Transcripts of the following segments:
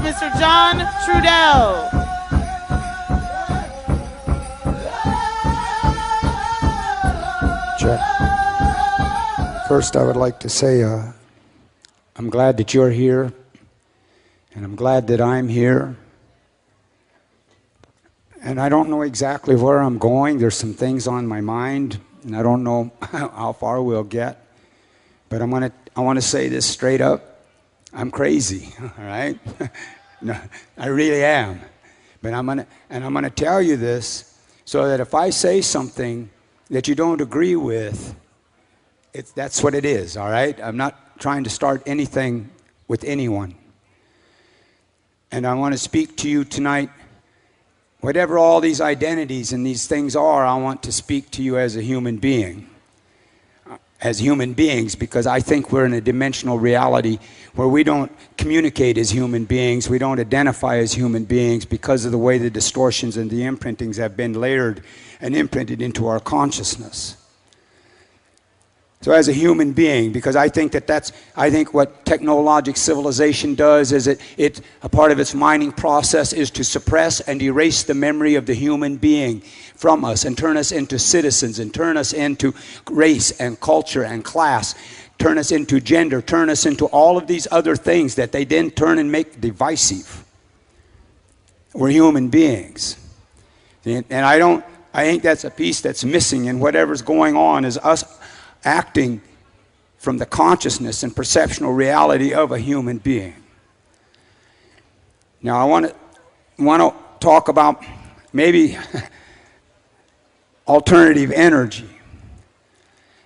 Mr. John Trudell. Check. First, I would like to say I'm glad that you're here, and I'm glad that I'm here. And I don't know exactly where I'm going. There's some things on my mind, and I don't know how far we'll get. But I want to say this straight up. I'm crazy, all right? No, I really am. But I'm gonna tell you this so that if I say something that you don't agree with, that's what it is, all right? I'm not trying to start anything with anyone. And I want to speak to you tonight. Whatever all these identities and these things are, I want to speak to you as a human being. As human beings, because I think we're in a dimensional reality where we don't communicate as human beings, we don't identify as human beings because of the way the distortions and the imprintings have been layered and imprinted into our consciousness. So as a human being, because I think what technologic civilization does is a part of its mining process is to suppress and erase the memory of the human being from us and turn us into citizens and turn us into race and culture and class, turn us into gender, turn us into all of these other things that they then turn and make divisive. We're human beings. And I think that's a piece that's missing in whatever's going on is us acting from the consciousness and perceptual reality of a human being. Now I want to talk about maybe alternative energy.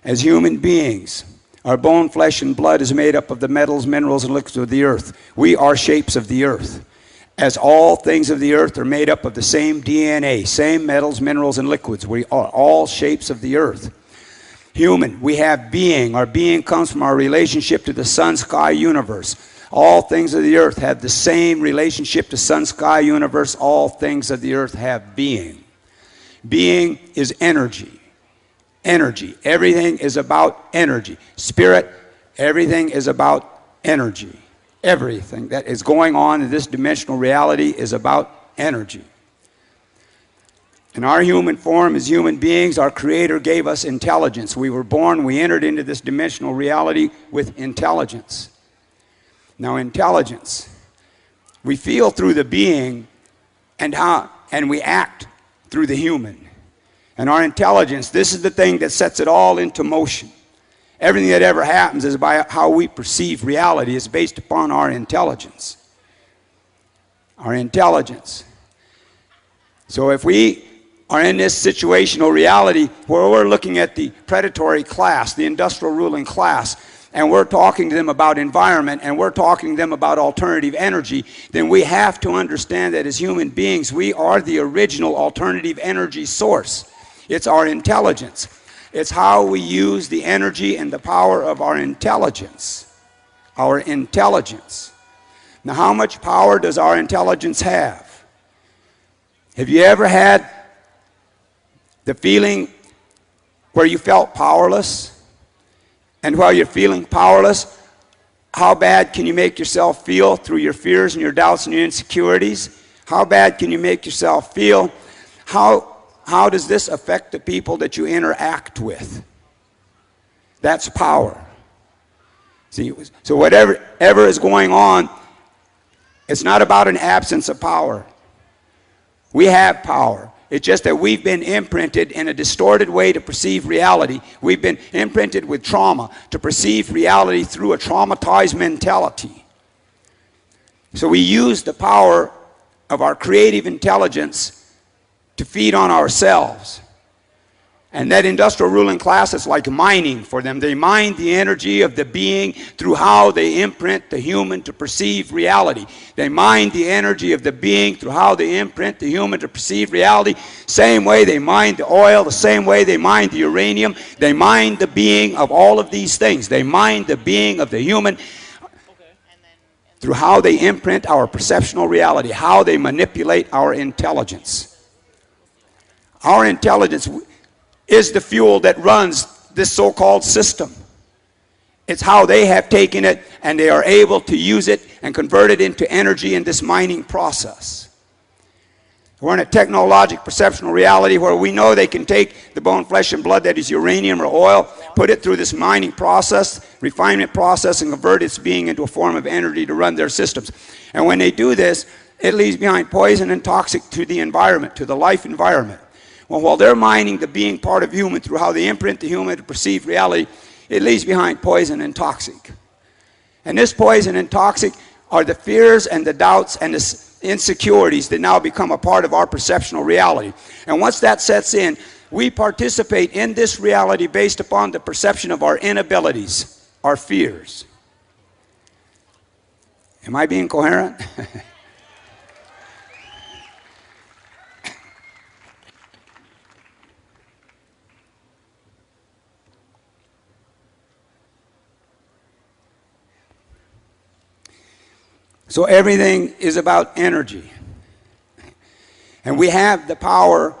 As human beings, our bone, flesh, and blood is made up of the metals, minerals, and liquids of the earth. We are shapes of the earth. As all things of the earth are made up of the same DNA, same metals, minerals, and liquids. We are all shapes of the earth. Human, we have being. Our being comes from our relationship to the sun, sky, universe. All things of the earth have the same relationship to sun, sky, universe. All things of the earth have being. Being is energy. Energy. Everything is about energy. Spirit, everything is about energy. Everything that is going on in this dimensional reality is about energy. In our human form as human beings, our Creator gave us intelligence. We were born, we entered into this dimensional reality with intelligence. Now intelligence, we feel through the being and we act through the human. And our intelligence, this is the thing that sets it all into motion. Everything that ever happens is by how we perceive reality is based upon our intelligence. Our intelligence. So if we are in this situational reality where we're looking at the predatory class, the industrial ruling class, and we're talking to them about environment and we're talking to them about alternative energy, then we have to understand that as human beings, we are the original alternative energy source. It's our intelligence. It's how we use the energy and the power of our intelligence. Our intelligence. Now, how much power does our intelligence have? Have you ever had the feeling where you felt powerless? And while you're feeling powerless, how bad can you make yourself feel through your fears and your doubts and your insecurities? How bad can you make yourself feel? How does this affect the people that you interact with? That's power. See, so whatever is going on, it's not about an absence of power. We have power. It's just that we've been imprinted in a distorted way to perceive reality. We've been imprinted with trauma to perceive reality through a traumatized mentality. So we use the power of our creative intelligence to feed on ourselves. And that industrial ruling class is like mining for them. They mine the energy of the being through how they imprint the human to perceive reality. They mine the energy of the being through how they imprint the human to perceive reality. Same way they mine the oil, the same way they mine the uranium. They mine the being of all of these things. They mine the being of the human through how they imprint our perceptual reality, how they manipulate our intelligence. Our intelligence is the fuel that runs this so-called system. It's how they have taken it and they are able to use it and convert it into energy in this mining process. We're in a technologic perceptual reality where we know they can take the bone, flesh, and blood that is uranium or oil, put it through this mining process, refinement process, and convert its being into a form of energy to run their systems. And when they do this, it leaves behind poison and toxic to the environment, to the life environment. Well, while they're mining the being part of human through how they imprint the human to perceive reality, it leaves behind poison and toxic. And this poison and toxic are the fears and the doubts and the insecurities that now become a part of our perceptual reality. And once that sets in, we participate in this reality based upon the perception of our inabilities, our fears. Am I being coherent? So everything is about energy. And we have the power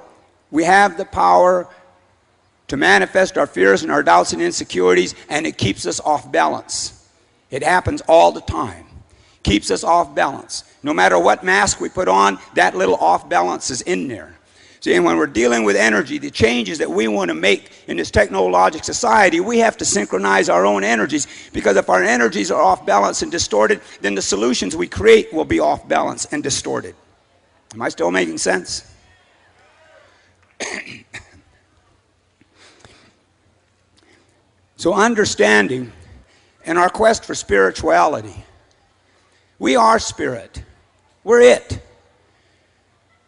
to manifest our fears and our doubts and insecurities, and it keeps us off balance. It happens all the time. Keeps us off balance. No matter what mask we put on, that little off balance is in there. See, and when we're dealing with energy, the changes that we want to make in this technologic society, we have to synchronize our own energies, because if our energies are off balance and distorted, then the solutions we create will be off balance and distorted. Am I still making sense? So understanding in our quest for spirituality, we are spirit. We're it.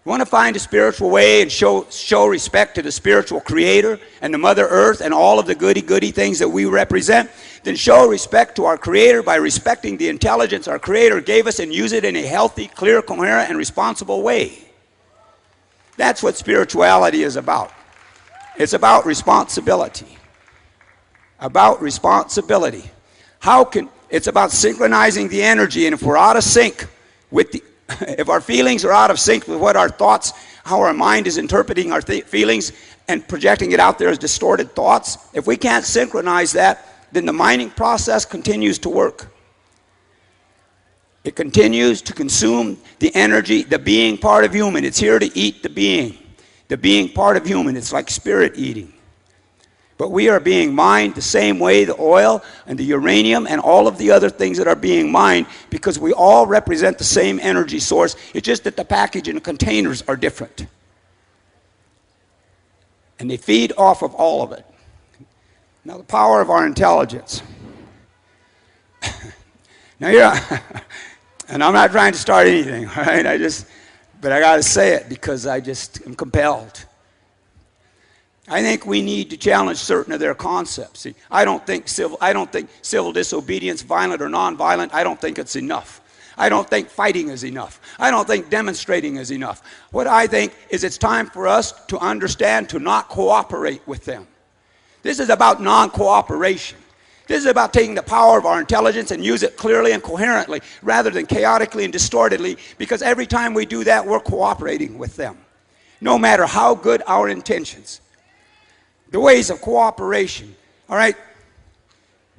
We want to find a spiritual way and show respect to the spiritual creator and the Mother Earth and all of the goody things that we represent, then show respect to our creator by respecting the intelligence our creator gave us and use it in a healthy, clear, coherent, and responsible way. That's what spirituality is about. It's about responsibility. About responsibility. It's about synchronizing the energy, and if we're out of sync with the if our feelings are out of sync with what our thoughts, how our mind is interpreting our feelings and projecting it out there as distorted thoughts, if we can't synchronize that, then the mining process continues to work. It continues to consume the energy, the being part of human. It's here to eat the being part of human. It's like spirit eating. But we are being mined the same way the oil and the uranium and all of the other things that are being mined, because we all represent the same energy source. It's just that the package and the containers are different. And they feed off of all of it. Now, the power of our intelligence. Now, and I'm not trying to start anything, all right? But I got to say it because I just am compelled. I think we need to challenge certain of their concepts. See, I don't think civil disobedience, violent or nonviolent, I don't think it's enough. I don't think fighting is enough. I don't think demonstrating is enough. What I think is it's time for us to understand to not cooperate with them. This is about non-cooperation. This is about taking the power of our intelligence and use it clearly and coherently rather than chaotically and distortedly, because every time we do that, we're cooperating with them, no matter how good our intentions. The ways of cooperation, all right?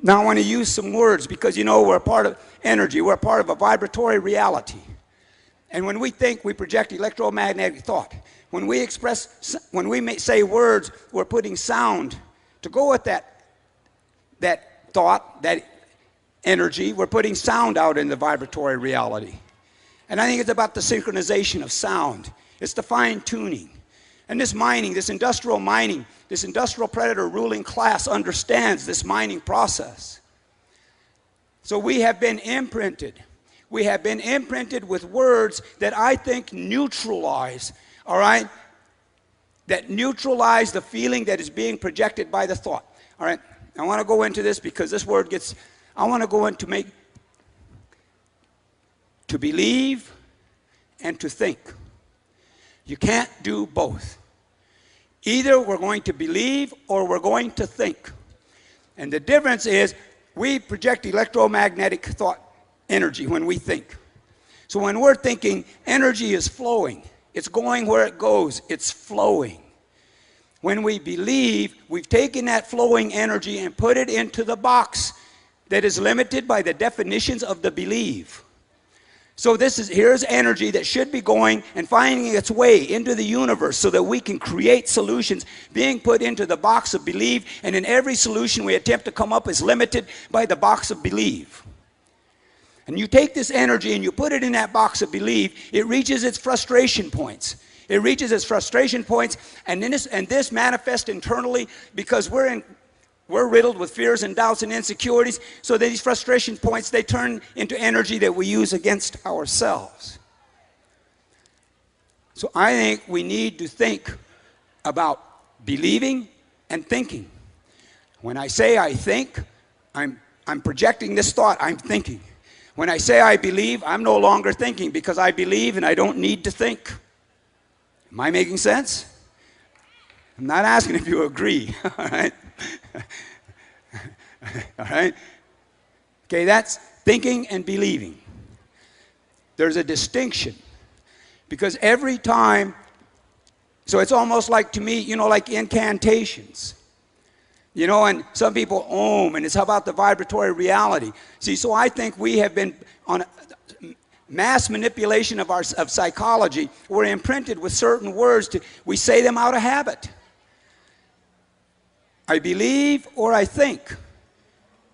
Now I want to use some words because, you know, we're a part of energy. We're a part of a vibratory reality. And when we think, we project electromagnetic thought. When we say words, we're putting sound to go with that thought, that energy. We're putting sound out in the vibratory reality. And I think it's about the synchronization of sound. It's the fine-tuning. And this mining, this industrial predator ruling class understands this mining process. So we have been imprinted. We have been imprinted with words that I think neutralize, all right? That neutralize the feeling that is being projected by the thought. All right? I want to go into this because this word gets, I want to go into to believe and to think. You can't do both. Either we're going to believe or we're going to think. And the difference is we project electromagnetic thought energy when we think. So when we're thinking, energy is flowing. It's going where it goes. It's flowing. When we believe, we've taken that flowing energy and put it into the box that is limited by the definitions of the belief. So here's energy that should be going and finding its way into the universe so that we can create solutions being put into the box of belief, and in every solution we attempt to come up is limited by the box of belief. And you take this energy and you put it in that box of belief, it reaches its frustration points. It reaches its frustration points, and this manifests internally because we're riddled with fears and doubts and insecurities. So these frustration points, they turn into energy that we use against ourselves. So I think we need to think about believing and thinking. When I say I think, I'm projecting this thought, I'm thinking. When I say I believe, I'm no longer thinking because I believe and I don't need to think. Am I making sense? I'm not asking if you agree, all right? All right? Okay, that's thinking and believing. There's a distinction because every time, so it's almost like, to me, like incantations. And some people ohm, and it's about the vibratory reality. See, so I think we have been on mass manipulation of psychology. We're imprinted with certain words. We say them out of habit. I believe or I think.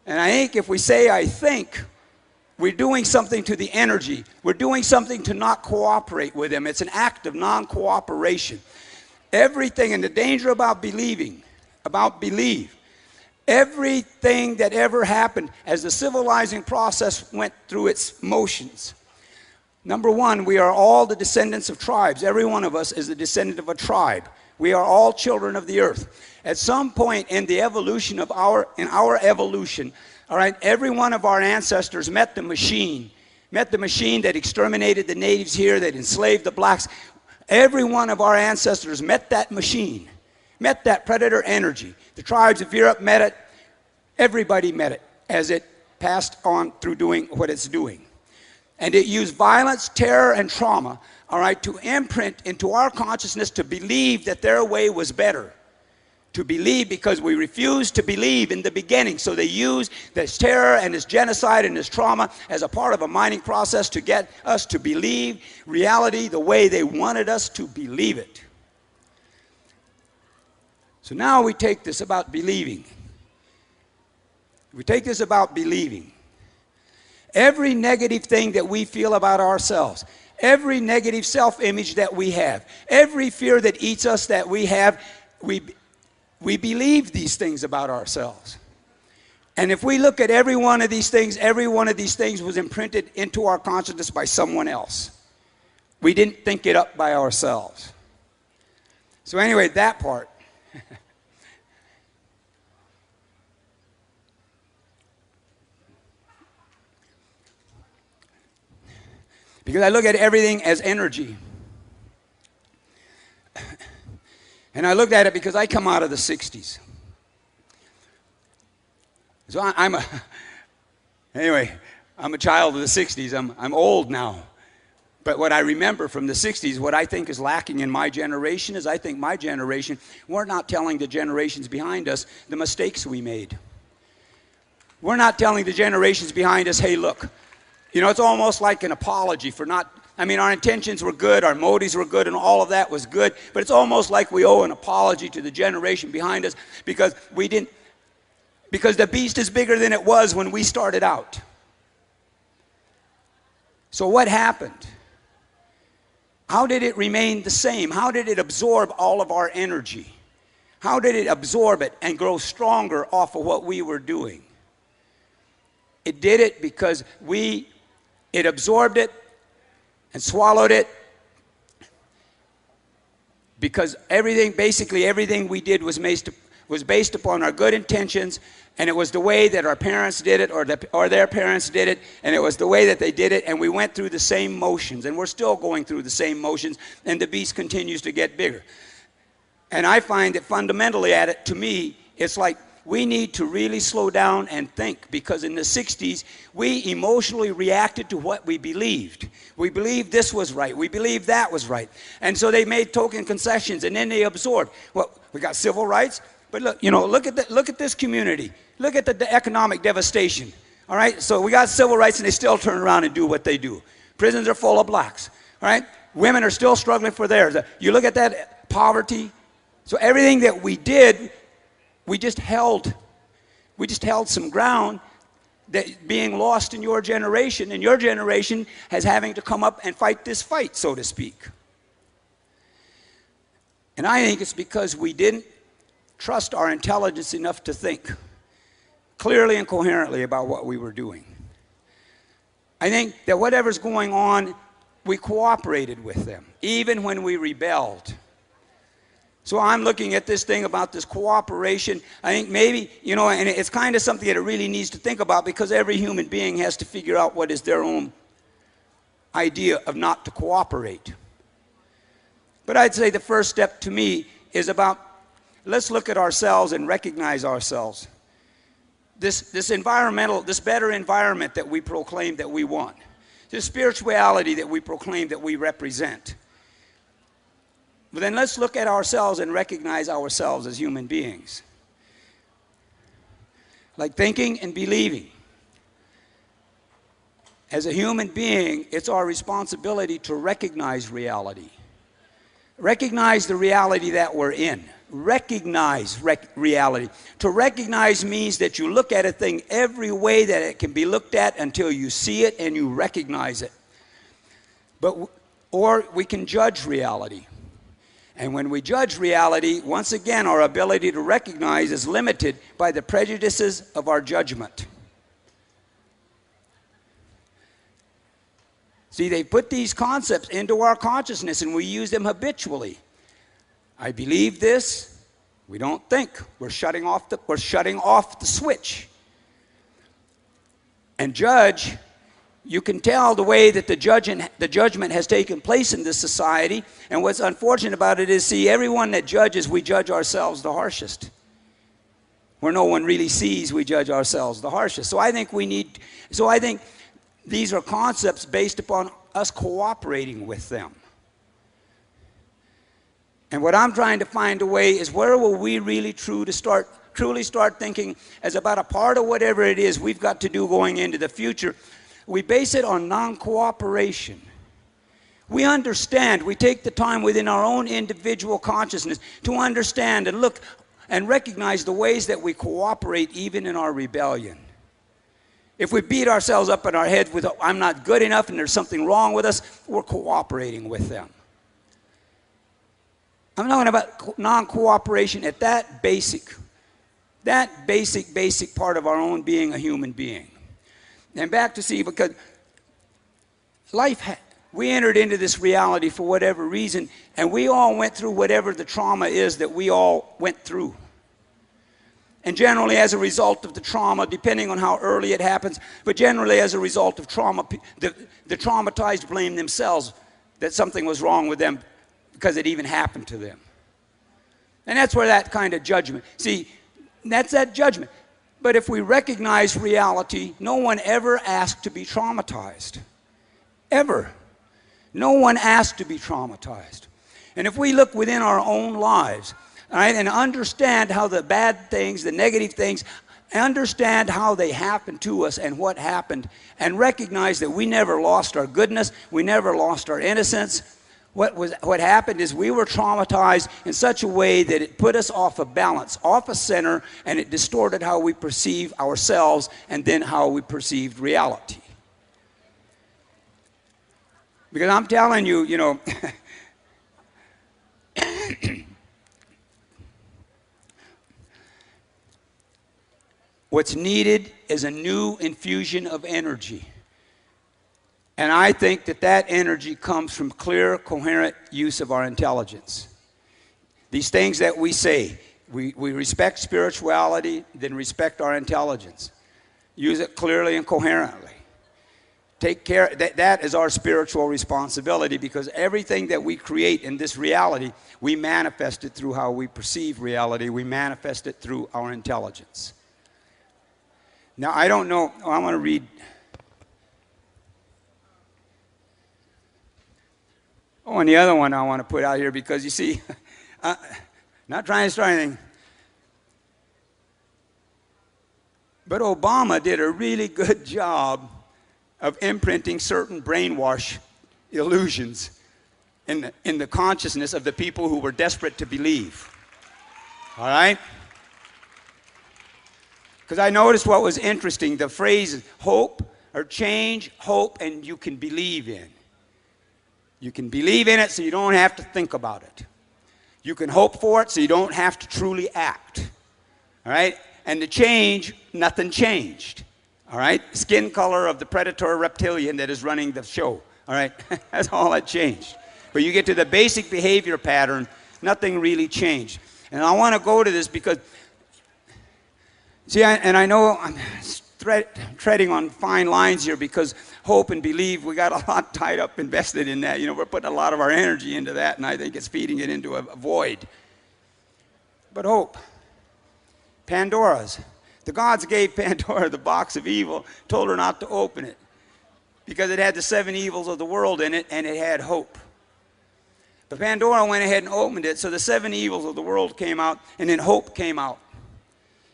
And I think if we say I think, we're doing something to the energy. We're doing something to not cooperate with them. It's an act of non-cooperation. Everything, and the danger about belief, everything that ever happened as the civilizing process went through its motions. Number one, we are all the descendants of tribes. Every one of us is a descendant of a tribe. We are all children of the earth. At some point in the evolution of our evolution, all right, every one of our ancestors met the machine that exterminated the natives here, that enslaved the blacks. Every one of our ancestors met that machine, met that predator energy. The tribes of Europe met it. Everybody met it as it passed on through doing what it's doing. And it used violence, terror, and trauma, all right, to imprint into our consciousness to believe that their way was better. To believe because we refused to believe in the beginning. So they used this terror and this genocide and this trauma as a part of a mining process to get us to believe reality the way they wanted us to believe it. So now we take this about believing. We take this about believing. Every negative thing that we feel about ourselves, every negative self-image that we have, every fear that eats us that we have, we believe these things about ourselves. And if we look at every one of these things was imprinted into our consciousness by someone else. We didn't think it up by ourselves. So anyway, that part. Because I look at everything as energy. And I looked at it because I come out of the 60s. So I'm a child of the 60s. I'm old now. But what I remember from the 60s, what I think is lacking in my generation is I think my generation, we're not telling the generations behind us the mistakes we made. We're not telling the generations behind us, hey, look, it's almost like an apology for not, our intentions were good, our motives were good, and all of that was good, but it's almost like we owe an apology to the generation behind us because the beast is bigger than it was when we started out. So what happened? How did it remain the same? How did it absorb all of our energy? How did it absorb it and grow stronger off of what we were doing? It did it because it absorbed it and swallowed it because basically everything we did was based upon our good intentions, and it was the way that our parents did it or their parents did it, and it was the way that they did it, and we went through the same motions, and we're still going through the same motions, and the beast continues to get bigger. And I find that fundamentally to me, it's like we need to really slow down and think, because in the 60s, we emotionally reacted to what we believed. We believed this was right. We believed that was right. And so they made token concessions, and then they absorbed. Well, we got civil rights, but look at this community. Look at the economic devastation. All right, so we got civil rights and they still turn around and do what they do. Prisons are full of blacks. All right, women are still struggling for theirs. You look at that poverty. So everything that we did, we just held some ground that being lost in your generation, and your generation has having to come up and fight this fight, so to speak. And I think it's because we didn't trust our intelligence enough to think clearly and coherently about what we were doing. I think that whatever's going on, we cooperated with them, even when we rebelled. So I'm looking at this thing about this cooperation. I think maybe, and it's kind of something that it really needs to think about, because every human being has to figure out what is their own idea of not to cooperate. But I'd say the first step to me is about, let's look at ourselves and recognize ourselves. This better environment that we proclaim that we want, this spirituality that we proclaim that we represent. But then let's look at ourselves and recognize ourselves as human beings. Like thinking and believing. As a human being, it's our responsibility to recognize reality. Recognize the reality that we're in. Recognize reality. To recognize means that you look at a thing every way that it can be looked at until you see it and you recognize it. Or we can judge reality. And when we judge reality, once again, our ability to recognize is limited by the prejudices of our judgment. See, they put these concepts into our consciousness and we use them habitually. I believe this. We don't think. We're shutting off the switch. And judge, you can tell the way that the judgment has taken place in this society. And what's unfortunate about it is, see, everyone that judges, we judge ourselves the harshest. Where no one really sees, we judge ourselves the harshest. So I think these are concepts based upon us cooperating with them. And what I'm trying to find a way is, where will we really truly start thinking as about a part of whatever it is we've got to do going into the future. We base it on non-cooperation. We understand, we take the time within our own individual consciousness to understand and look and recognize the ways that we cooperate even in our rebellion. If we beat ourselves up in our head with, I'm not good enough and there's something wrong with us, we're cooperating with them. I'm talking about non-cooperation at that basic part of our own being a human being. And back to see, because we entered into this reality for whatever reason, and we all went through whatever the trauma is that we all went through. And generally as a result of the trauma, depending on how early it happens, but generally as a result of trauma, the traumatized blame themselves that something was wrong with them because it even happened to them. And that's where that kind of judgment, see, that's that judgment. But if we recognize reality, no one ever asked to be traumatized. Ever. No one asked to be traumatized. And if we look within our own lives, right, and understand how the bad things, the negative things, understand how they happened to us and what happened, and recognize that we never lost our goodness, we never lost our innocence. What happened is we were traumatized in such a way that it put us off a balance, off a center, and it distorted how we perceive ourselves and then how we perceived reality. Because I'm telling you, what's needed is a new infusion of energy. And I think that energy comes from clear, coherent use of our intelligence. These things that we say, we respect spirituality, then respect our intelligence. Use it clearly and coherently. Take care, that is our spiritual responsibility, because everything that we create in this reality, we manifest it through how we perceive reality. We manifest it through our intelligence. Now, I don't know, I want to read. Oh, and the other one I want to put out here, because you see, not trying to start anything. But Obama did a really good job of imprinting certain brainwash illusions in the consciousness of the people who were desperate to believe. All right? Because I noticed what was interesting. The phrase hope or change, hope, and you can believe in. You can believe in it so you don't have to think about it. You can hope for it so you don't have to truly act. All right? And the change, nothing changed. All right? Skin color of the predator reptilian that is running the show. All right? That's all that changed. But you get to the basic behavior pattern, nothing really changed. And I want to go to this because, see, I know I'm treading on fine lines here because hope and believe, we got a lot tied up, invested in that. You know, we're putting a lot of our energy into that, and I think it's feeding it into a void. But hope, Pandora's. The gods gave Pandora the box of evil, told her not to open it because it had the 7 evils of the world in it, and it had hope. But Pandora went ahead and opened it, so the 7 evils of the world came out, and then hope came out.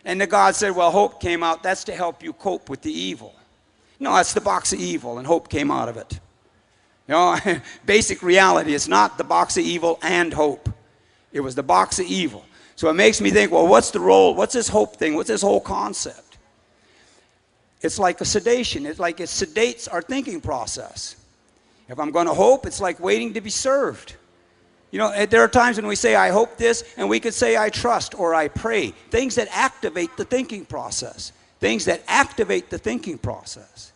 And the God said, well, hope came out. That's to help you cope with the evil. No, that's the box of evil, and hope came out of it. You know, basic reality, it's not the box of evil and hope. It was the box of evil. So it makes me think, well, what's the role? What's this hope thing? What's this whole concept? It's like a sedation. It's like it sedates our thinking process. If I'm going to hope, it's like waiting to be served. You know, there are times when we say, I hope this, and we could say, I trust, or I pray. Things that activate the thinking process. Things that activate the thinking process.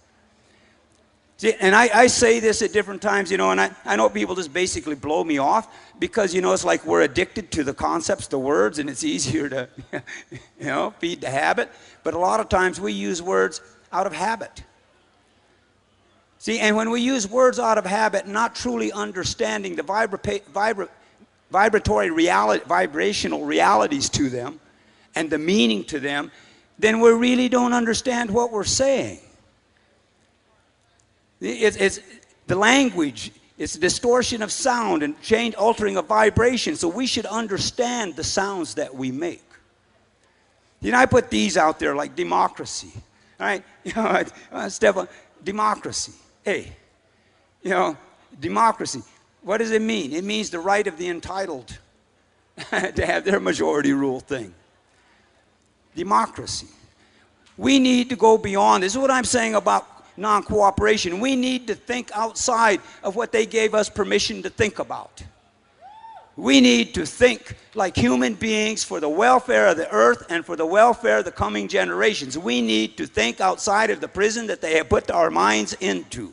See, and I say this at different times, you know, and I know people just basically blow me off because, you know, it's like we're addicted to the concepts, the words, and it's easier to, you know, feed the habit. But a lot of times we use words out of habit. See, and when we use words out of habit, not truly understanding the vibrational realities to them and the meaning to them, then we really don't understand what we're saying. It's the language, it's a distortion of sound and altering of vibration, so we should understand the sounds that we make. You know, I put these out there like democracy. All right? You know, Stefan, democracy. Hey, you know, democracy. What does it mean? It means the right of the entitled to have their majority rule thing. Democracy. We need to go beyond. This is what I'm saying about non-cooperation. We need to think outside of what they gave us permission to think about. We need to think like human beings for the welfare of the earth and for the welfare of the coming generations. We need to think outside of the prison that they have put our minds into.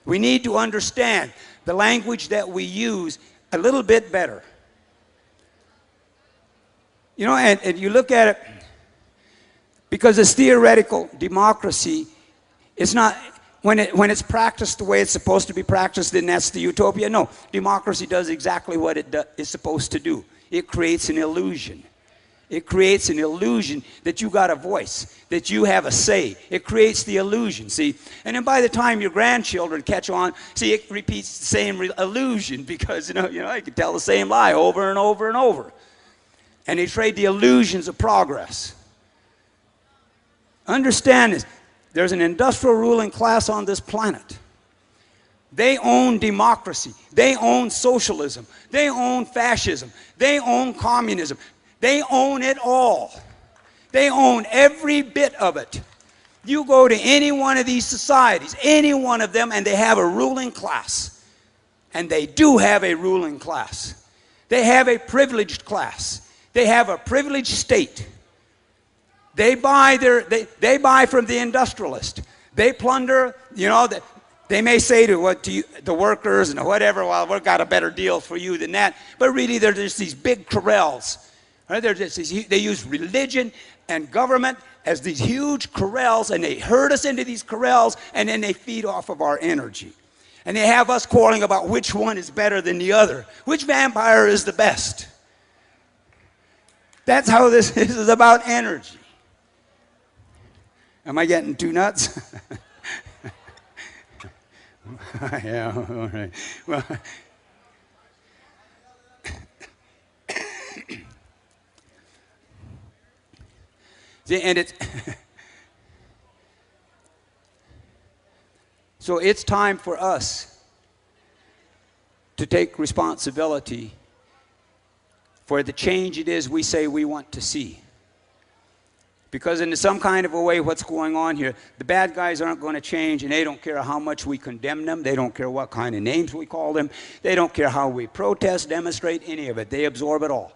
We need to understand the language that we use a little bit better. You know, and you look at it, because it's theoretical democracy, it's not, when it's practiced the way it's supposed to be practiced, then that's the utopia. No, democracy does exactly what it is supposed to do. It creates an illusion. It creates an illusion that you got a voice, that you have a say. It creates the illusion, see? And then by the time your grandchildren catch on, see, it repeats the same illusion because, you know, I can tell the same lie over and over and over. And they trade the illusions of progress. Understand this. There's an industrial ruling class on this planet. They own democracy. They own socialism. They own fascism. They own communism. They own it all. They own every bit of it. You go to any one of these societies, any one of them, and they have a ruling class. And they do have a ruling class. They have a privileged class. They have a privileged state. They buy from the industrialist. They plunder, you know, they may say to the workers and whatever, well, we've got a better deal for you than that. But really, they're just these big corrals. Right? They use religion and government as these huge corrals, and they herd us into these corrals, and then they feed off of our energy. And they have us quarreling about which one is better than the other. Which vampire is the best? That's how this is about energy. Am I getting too nuts? Yeah, all right. Well, see, and it's So it's time for us to take responsibility for the change it is we say we want to see. Because in some kind of a way, what's going on here, the bad guys aren't going to change, and they don't care how much we condemn them. They don't care what kind of names we call them. They don't care how we protest, demonstrate, any of it. They absorb it all.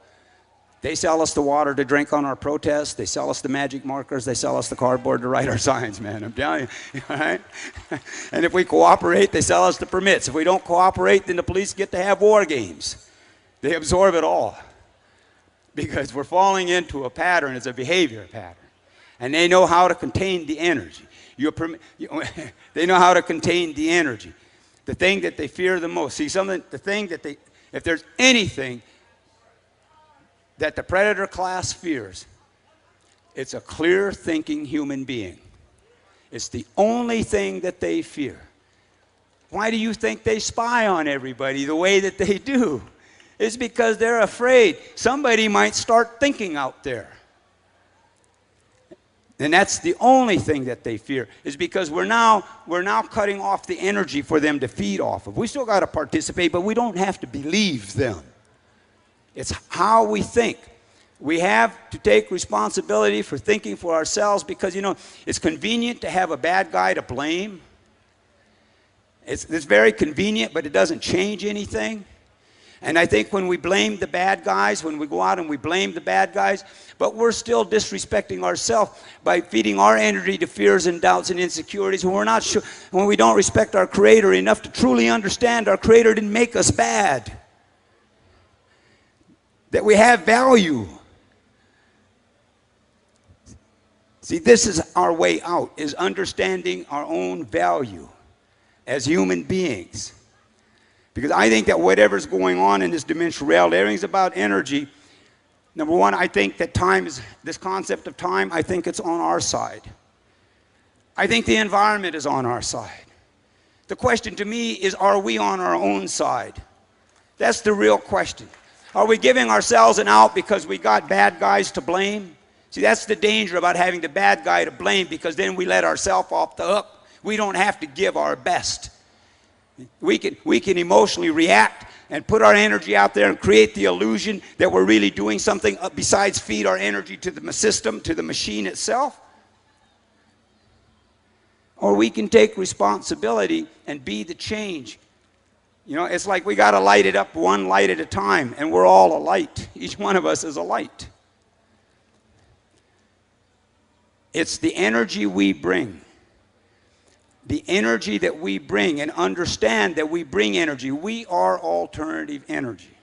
They sell us the water to drink on our protests. They sell us the magic markers. They sell us the cardboard to write our signs, man. I'm telling you, all right? And if we cooperate, they sell us the permits. If we don't cooperate, then the police get to have war games. They absorb it all because we're falling into a pattern. It's a behavior pattern. And they know how to contain the energy. They know how to contain the energy. The thing that they fear the most. See, the thing that if there's anything that the predator class fears, it's a clear-thinking human being. It's the only thing that they fear. Why do you think they spy on everybody the way that they do? It's because they're afraid somebody might start thinking out there. And that's the only thing that they fear, is because we're now cutting off the energy for them to feed off of. We still got to participate, but we don't have to believe them. It's how we think. We have to take responsibility for thinking for ourselves because, it's convenient to have a bad guy to blame. It's very convenient, but it doesn't change anything. And I think when we blame the bad guys, when we go out and we blame the bad guys, but we're still disrespecting ourselves by feeding our energy to fears and doubts and insecurities when we're not sure, when we don't respect our Creator enough to truly understand our Creator didn't make us bad. That we have value. See, this is our way out, is understanding our own value as human beings. Because I think that whatever's going on in this dimensional reality, everything's about energy. Number one, I think that time is, this concept of time, I think it's on our side. I think the environment is on our side. The question to me is, are we on our own side? That's the real question. Are we giving ourselves an out because we got bad guys to blame? See, that's the danger about having the bad guy to blame, because then we let ourselves off the hook. We don't have to give our best. We can emotionally react and put our energy out there and create the illusion that we're really doing something besides feed our energy to the system, to the machine itself. Or we can take responsibility and be the change. It's like we got to light it up one light at a time, and we're all a light. Each one of us is a light. It's the energy we bring. The energy that we bring, and understand that we bring energy. We are alternative energy.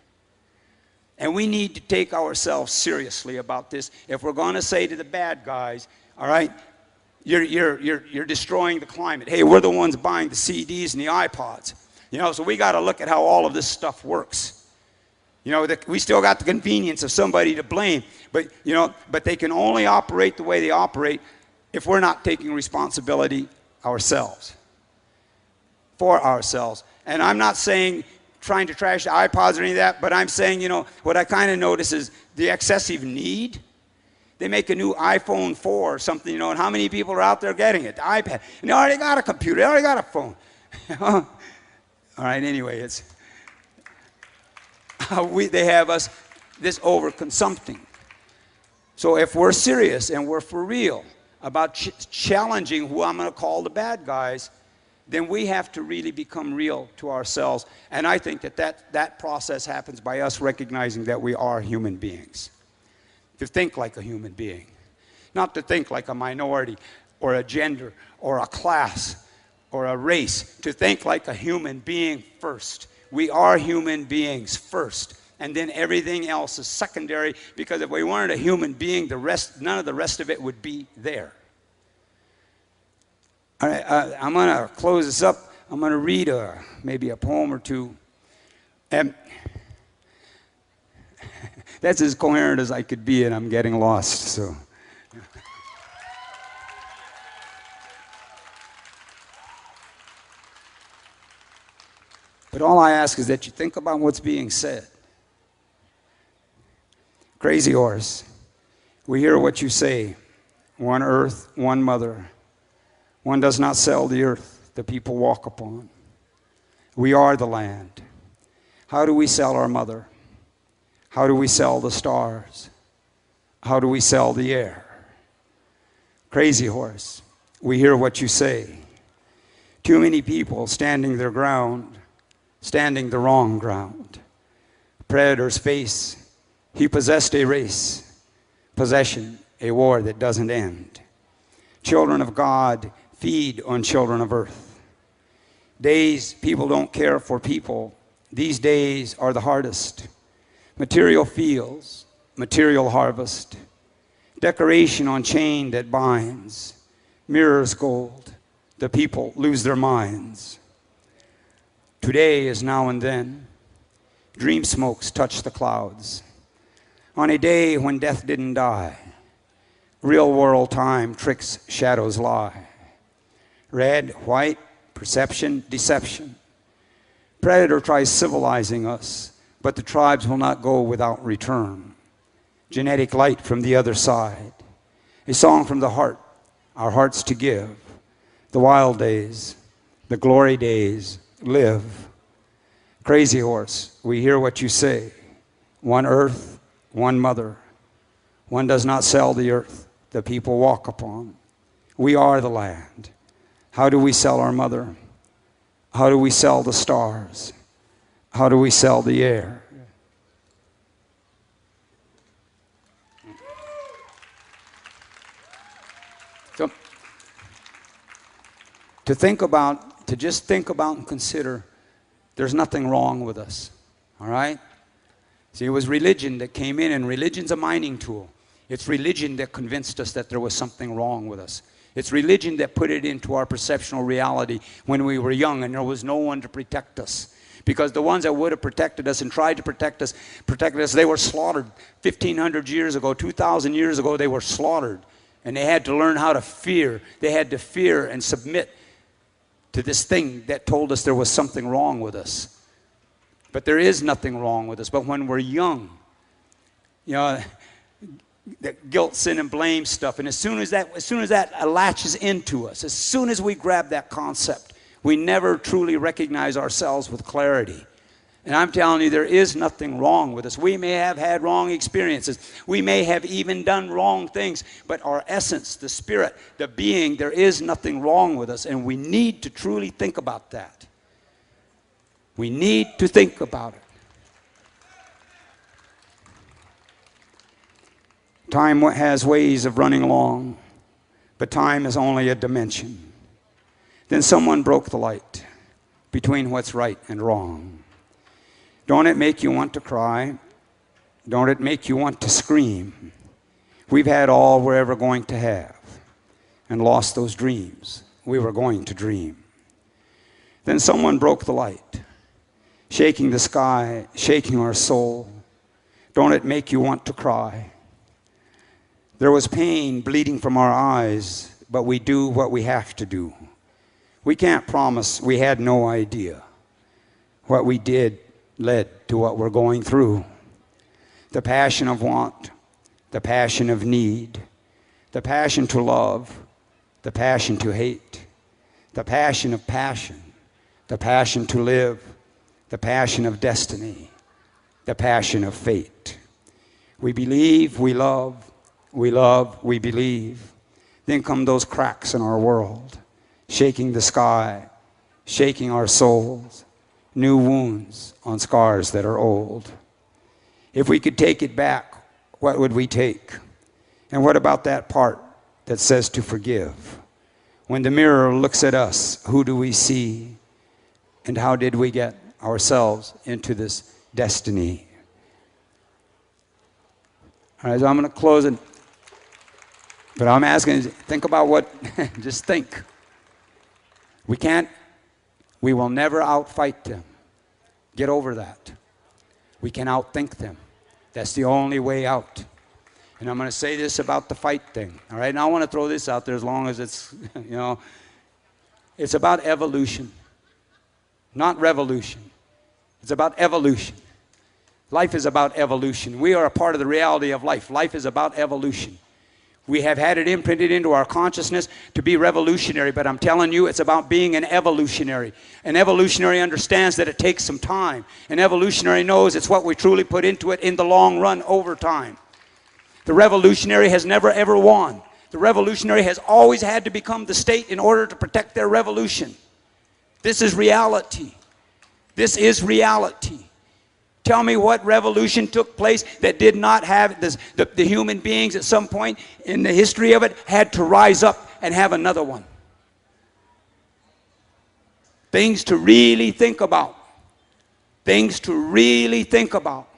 And we need to take ourselves seriously about this. If we're going to say to the bad guys, all right, you're destroying the climate. Hey, we're the ones buying the CDs and the iPods. So we got to look at how all of this stuff works. We still got the convenience of somebody to blame, but they can only operate the way they operate if we're not taking responsibility ourselves, for ourselves. And I'm not saying trying to trash the iPods or any of that, but I'm saying, what I kind of notice is the excessive need. They make a new iPhone 4 or something, and how many people are out there getting it? The iPad. And they already got a computer. They already got a phone. All right, anyway, it's how they have us, this overconsumpting. So if we're serious and we're for real about challenging who I'm going to call the bad guys, then we have to really become real to ourselves. And I think that process happens by us recognizing that we are human beings. To think like a human being. Not to think like a minority or a gender or a class or a race. To think like a human being first. We are human beings first. And then everything else is secondary, because if we weren't a human being, none of the rest of it would be there. All right, I'm going to close this up. I'm going to read maybe a poem or two. And that's as coherent as I could be, and I'm getting lost. So, but all I ask is that you think about what's being said. Crazy horse, we hear what you say. One earth, one mother. One does not sell the earth. the people walk upon. We are the land. How do we sell our mother? How do we sell the stars? How do we sell the air? Crazy horse, we hear what you say. Too many people standing their ground, standing the wrong ground. Predator's face, he possessed a race. Possession, a war that doesn't end. Children of God feed on children of earth. Days people don't care for people. These days are the hardest. Material fields, material harvest. Decoration on chain that binds. Mirrors gold. The people lose their minds. Today is now and then. Dream smokes touch the clouds. On a day when death didn't die, real world time tricks shadows lie. Red, white, perception, deception. Predator tries civilizing us, but the tribes will not go without return. Genetic light from the other side. A song from the heart, our hearts to give. The wild days, the glory days, live. Crazy horse, we hear what you say. One earth, one mother. One does not sell the earth the people walk upon. We are the land. How do we sell our mother? How do we sell the stars? How do we sell the air? So, to just think about and consider, there's nothing wrong with us, all right? See, it was religion that came in, and religion's a mining tool. It's religion that convinced us that there was something wrong with us. It's religion that put it into our perceptual reality when we were young and there was no one to protect us. Because the ones that would have protected us and tried to protect us, they were slaughtered 1,500 years ago, 2,000 years ago, they were slaughtered. And they had to learn how to fear. They had to fear and submit to this thing that told us there was something wrong with us. But there is nothing wrong with us. But when we're young, you know, that guilt, sin, and blame stuff. And as soon as that latches into us, as soon as we grab that concept, we never truly recognize ourselves with clarity. And I'm telling you, there is nothing wrong with us. We may have had wrong experiences. We may have even done wrong things. But our essence, the spirit, the being, there is nothing wrong with us. And we need to truly think about that. We need to think about it. Time has ways of running along, but time is only a dimension. Then someone broke the light between what's right and wrong. Don't it make you want to cry? Don't it make you want to scream? We've had all we're ever going to have and lost those dreams we were going to dream. Then someone broke the light, shaking the sky, shaking our soul. Don't it make you want to cry? There was pain bleeding from our eyes, but we do what we have to do. We can't promise we had no idea. What we did led to what we're going through. The passion of want, the passion of need, the passion to love, the passion to hate, the passion of passion, the passion to live, the passion of destiny, the passion of fate. We believe, we love, we believe. Then come those cracks in our world, shaking the sky, shaking our souls, new wounds on scars that are old. If we could take it back, what would we take? And what about that part that says to forgive? When the mirror looks at us, who do we see? And how did we get ourselves into this destiny? All right, so I'm going to close it. But I'm asking you, think about what, just think. We will never outfight them. Get over that. We can outthink them. That's the only way out. And I'm going to say this about the fight thing. All right, and I want to throw this out there as long as it's, you know, it's about evolution, not revolution. It's about evolution. Life is about evolution. We are a part of the reality of life. Life is about evolution. We have had it imprinted into our consciousness to be revolutionary, but I'm telling you, it's about being an evolutionary. An evolutionary understands that it takes some time. An evolutionary knows it's what we truly put into it in the long run over time. The revolutionary has never ever won. The revolutionary has always had to become the state in order to protect their revolution. This is reality. This is reality. Tell me what revolution took place that did not have the human beings at some point in the history of it had to rise up and have another one. Things to really think about. Things to really think about.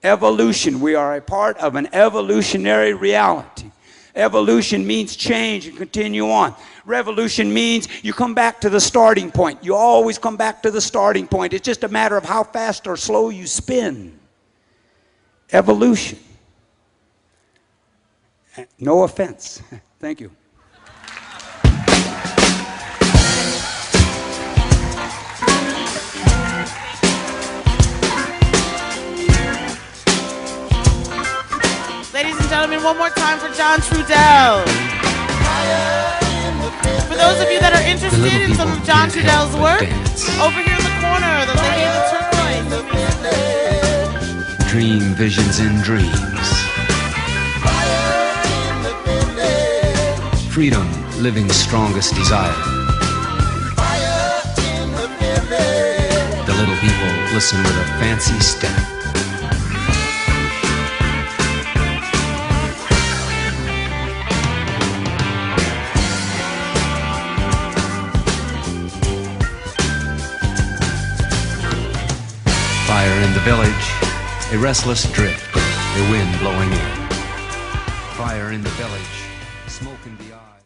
Evolution. We are a part of an evolutionary reality. Evolution means change and continue on. Revolution means you come back to the starting point. You always come back to the starting point. It's just a matter of how fast or slow you spin. Evolution. No offense. Thank you. Ladies and gentlemen, one more time for John Trudell. For those of you that are interested in some of John Trudell's work, over here in the corner, the lady in the turquoise. Dream visions and dreams. Freedom, living strongest desire. The little people listen with a fancy step. Fire in the village, a restless drift, a wind blowing in. Fire in the village, smoke in the eye.